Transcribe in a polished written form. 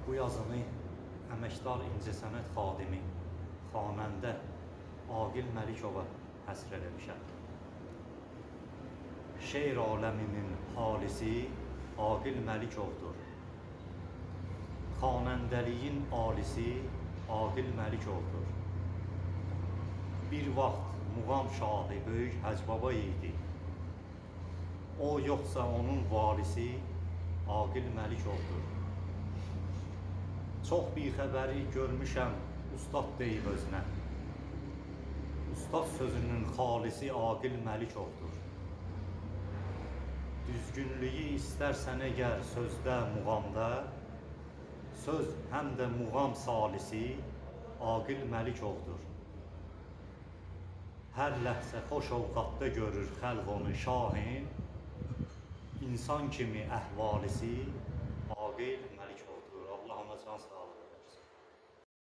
Bu yazını əməkdar incəsənət xadimi, xanəndə Aqil Məlikova həsr eləmişəm. Şeir aləminin halisi Aqil Məlikovdur. Xanəndəliyin alisi Aqil Məlikovdur. Bir vaxt muğam şahı böyük Hacbaba idi. O yoxsa onun varisi Aqil Məlikovdur. Çox bixəbəri görmüşəm ustad deyib özünə. Ustad sözünün xalisi Aqil Məlikovdur. Düzgünlüyü istərsən əgər sözdə, muğamda, söz həm də muğam salisi Aqil Məlikovdur. Hər ləhzə xoş ovqatda görür xəlq onu şahin, insan kimi əhvalisi Aqil Məlikovdur.